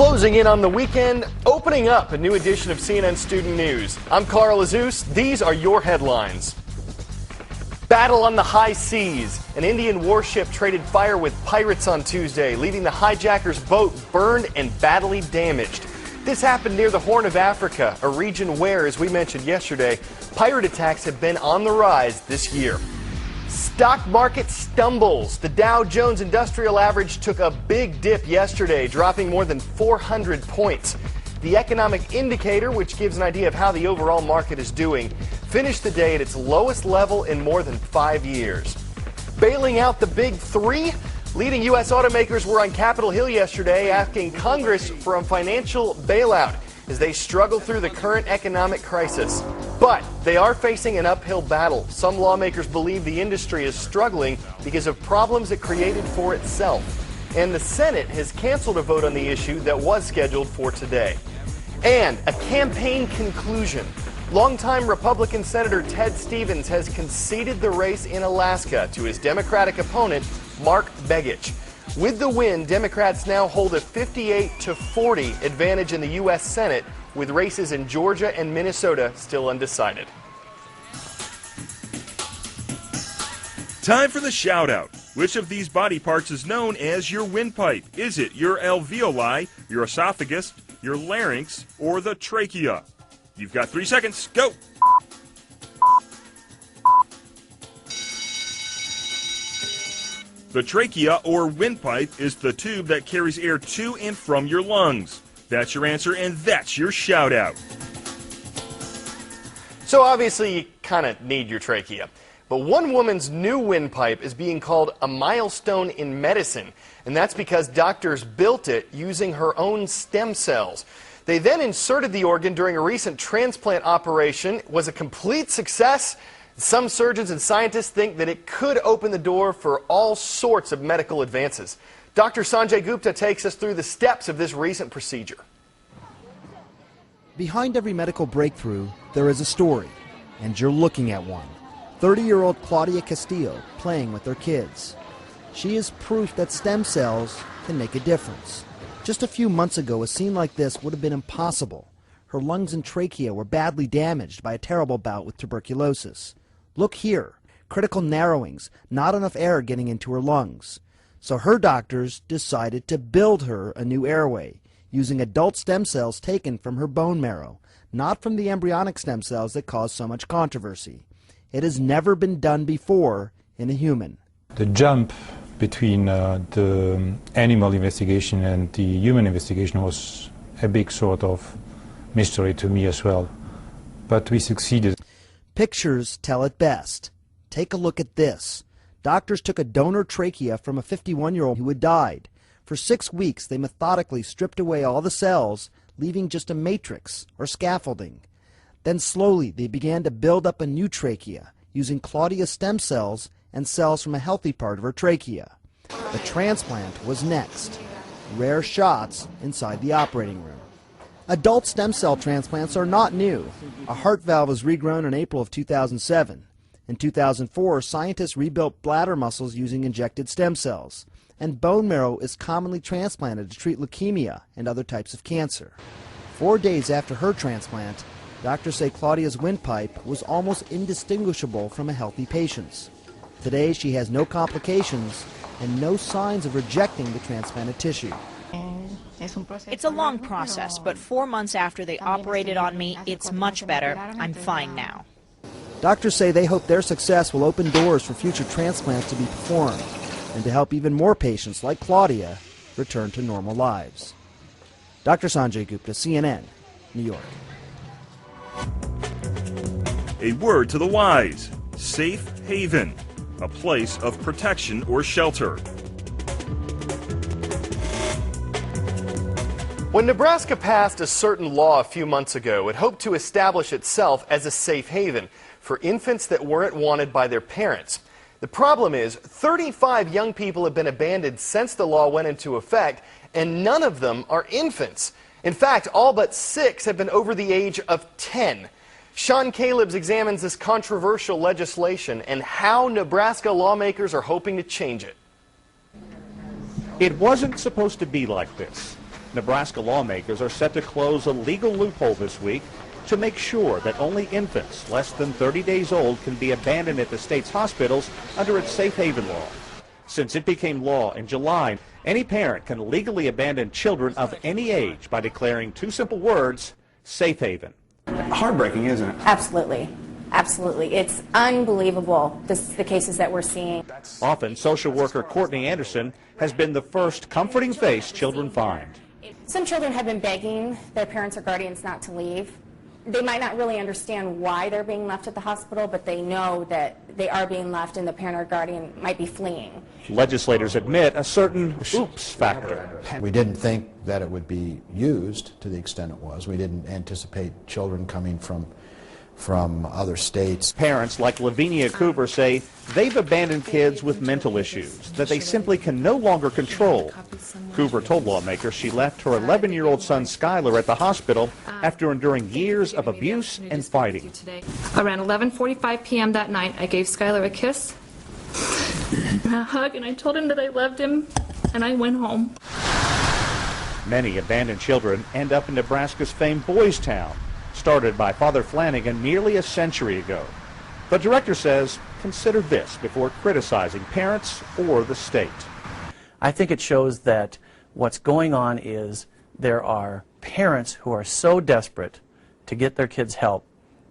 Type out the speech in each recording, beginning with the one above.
Closing in on the weekend, opening up a new edition of CNN Student News. I'm Carl Azus. These are your headlines. Battle on the high seas. An Indian warship traded fire with pirates on Tuesday, leaving the hijackers' boat burned and badly damaged. This happened near the Horn of Africa, a region where, as we mentioned yesterday, pirate attacks have been on the rise this year. Stock market stumbles. The Dow Jones Industrial Average took a big dip yesterday, dropping more than 400 points. The economic indicator, which gives an idea of how the overall market is doing, finished the day at its lowest level in more than 5 years. Bailing out the big three? Leading U.S. automakers were on Capitol Hill yesterday asking Congress for a financial bailout as they struggle through the current economic crisis. But they are facing an uphill battle. Some lawmakers believe the industry is struggling because of problems it created for itself. And the Senate has canceled a vote on the issue that was scheduled for today. And a campaign conclusion. Longtime Republican Senator Ted Stevens has conceded the race in Alaska to his Democratic opponent, Mark Begich. With the win, Democrats now hold a 58-40 advantage in the U.S. Senate, with races in Georgia and Minnesota still undecided. Time for the shout-out. Which of these body parts is known as your windpipe? Is it your alveoli, your esophagus, your larynx, or the trachea? You've got 3 seconds. Go! The trachea, or windpipe, is the tube that carries air to and from your lungs. That's your answer, and that's your shout-out. So obviously you kind of need your trachea. But one woman's new windpipe is being called a milestone in medicine, and that's because doctors built it using her own stem cells. They then inserted the organ during a recent transplant operation. It was a complete success. Some surgeons and scientists think that it could open the door for all sorts of medical advances. Dr. Sanjay Gupta takes us through the steps of this recent procedure. Behind every medical breakthrough, there is a story, and you're looking at one. 30-year-old Claudia Castillo playing with her kids. She is proof that stem cells can make a difference. Just a few months ago, a scene like this would have been impossible. Her lungs and trachea were badly damaged by a terrible bout with tuberculosis. Look here, critical narrowings, not enough air getting into her lungs. So her doctors decided to build her a new airway, using adult stem cells taken from her bone marrow, not from the embryonic stem cells that caused so much controversy. It has never been done before in a human. The jump between the animal investigation and the human investigation was a big sort of mystery to me as well. But we succeeded. Pictures tell it best. Take a look at this. Doctors took a donor trachea from a 51-year-old who had died. For 6 weeks, they methodically stripped away all the cells, leaving just a matrix or scaffolding. Then slowly, they began to build up a new trachea, using Claudia's stem cells and cells from a healthy part of her trachea. The transplant was next. Rare shots inside the operating room. Adult stem cell transplants are not new. A heart valve was regrown in April of 2007. In 2004, scientists rebuilt bladder muscles using injected stem cells. And bone marrow is commonly transplanted to treat leukemia and other types of cancer. 4 days after her transplant, doctors say Claudia's windpipe was almost indistinguishable from a healthy patient's. Today, she has no complications and no signs of rejecting the transplanted tissue. It's a long process, but 4 months after they operated on me, it's much better. I'm fine now. Doctors say they hope their success will open doors for future transplants to be performed and to help even more patients like Claudia return to normal lives. Dr. Sanjay Gupta, CNN, New York. A word to the wise. Safe haven. A place of protection or shelter. When Nebraska passed a certain law a few months ago, it hoped to establish itself as a safe haven for infants that weren't wanted by their parents. The problem is 35 young people have been abandoned since the law went into effect, and none of them are infants. In fact, all but 6 have been over the age of 10. Sean Calebs examines this controversial legislation and how Nebraska lawmakers are hoping to change it. It wasn't supposed to be like this. Nebraska lawmakers are set to close a legal loophole this week to make sure that only infants less than 30 days old can be abandoned at the state's hospitals under its safe haven law. Since it became law in July, any parent can legally abandon children of any age by declaring two simple words, safe haven. Heartbreaking, isn't it? Absolutely. Absolutely. It's unbelievable, the cases that we're seeing. Often, social worker Courtney Anderson has been the first comforting face children find. Some children have been begging their parents or guardians not to leave. They might not really understand why they're being left at the hospital, but they know that they are being left and the parent or guardian might be fleeing. Legislators admit a certain oops factor. We didn't think that it would be used to the extent it was. We didn't anticipate children coming from other states. Parents like Lavinia Coover say they've abandoned kids with mental issues that they simply can no longer control. Coover told lawmakers she left her 11-year-old son Skylar at the hospital after enduring years of abuse and fighting. Around 11:45 p.m. that night, I gave Skylar a kiss and a hug, and I told him that I loved him, and I went home. Many abandoned children end up in Nebraska's famed Boys Town, started by Father Flanagan nearly a century ago. The director says, consider this before criticizing parents or the state. I think it shows that what's going on is there are parents who are so desperate to get their kids help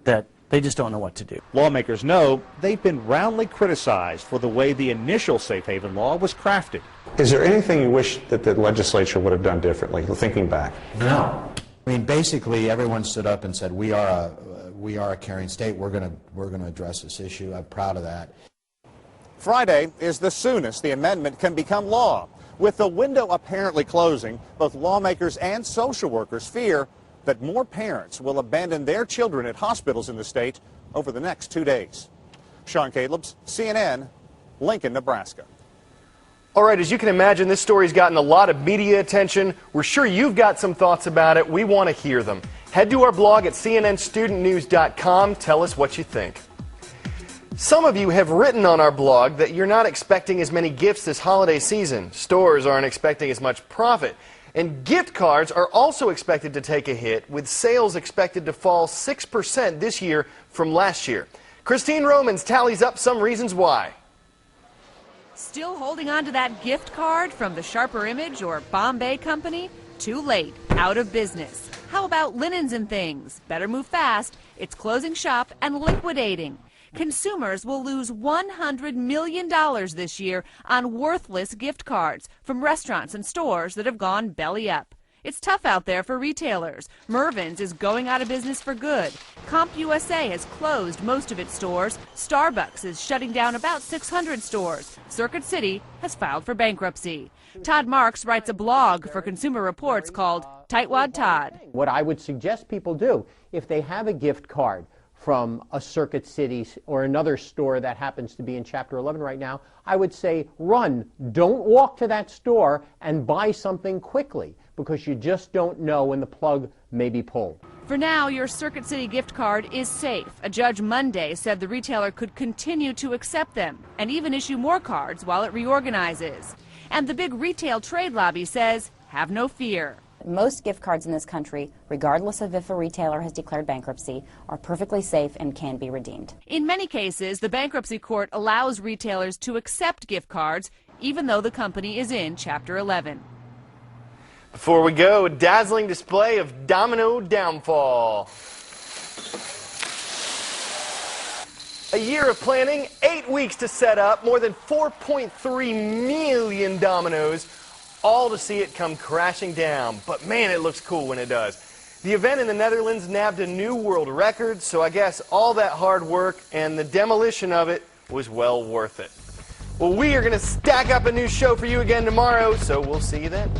that they just don't know what to do. Lawmakers know they've been roundly criticized for the way the initial safe haven law was crafted. Is there anything you wish that the legislature would have done differently, thinking back? No. I mean, basically, everyone stood up and said, "We are a caring state. We're going to address this issue." I'm proud of that. Friday is the soonest the amendment can become law. With the window apparently closing, both lawmakers and social workers fear that more parents will abandon their children at hospitals in the state over the next 2 days. Sean Calebs, CNN, Lincoln, Nebraska. All right, as you can imagine, this story's gotten a lot of media attention. We're sure you've got some thoughts about it. We want to hear them. Head to our blog at cnnstudentnews.com. Tell us what you think. Some of you have written on our blog that you're not expecting as many gifts this holiday season. Stores aren't expecting as much profit. And gift cards are also expected to take a hit, with sales expected to fall 6% this year from last year. Christine Romans tallies up some reasons why. Still holding on to that gift card from the Sharper Image or Bombay Company? Too late. Out of business. How about Linens and Things? Better move fast. It's closing shop and liquidating. Consumers will lose $100 million this year on worthless gift cards from restaurants and stores that have gone belly up. It's tough out there for retailers. Mervyn's is going out of business for good. CompUSA has closed most of its stores. Starbucks is shutting down about 600 stores. Circuit City has filed for bankruptcy. Todd Marks writes a blog for Consumer Reports called Tightwad Todd. What I would suggest people do, if they have a gift card from a Circuit City or another store that happens to be in Chapter 11 right now, I would say run. Don't walk to that store and buy something quickly, because you just don't know when the plug may be pulled. For now, your Circuit City gift card is safe. A judge Monday said the retailer could continue to accept them and even issue more cards while it reorganizes. And the big retail trade lobby says, have no fear. Most gift cards in this country, regardless of if a retailer has declared bankruptcy, are perfectly safe and can be redeemed. In many cases, the bankruptcy court allows retailers to accept gift cards, even though the company is in Chapter 11. Before we go, a dazzling display of domino downfall. A year of planning, 8 weeks to set up, more than 4.3 million dominoes, all to see it come crashing down. But man, it looks cool when it does. The event in the Netherlands nabbed a new world record, so I guess all that hard work and the demolition of it was well worth it. Well, we are going to stack up a new show for you again tomorrow, so we'll see you then.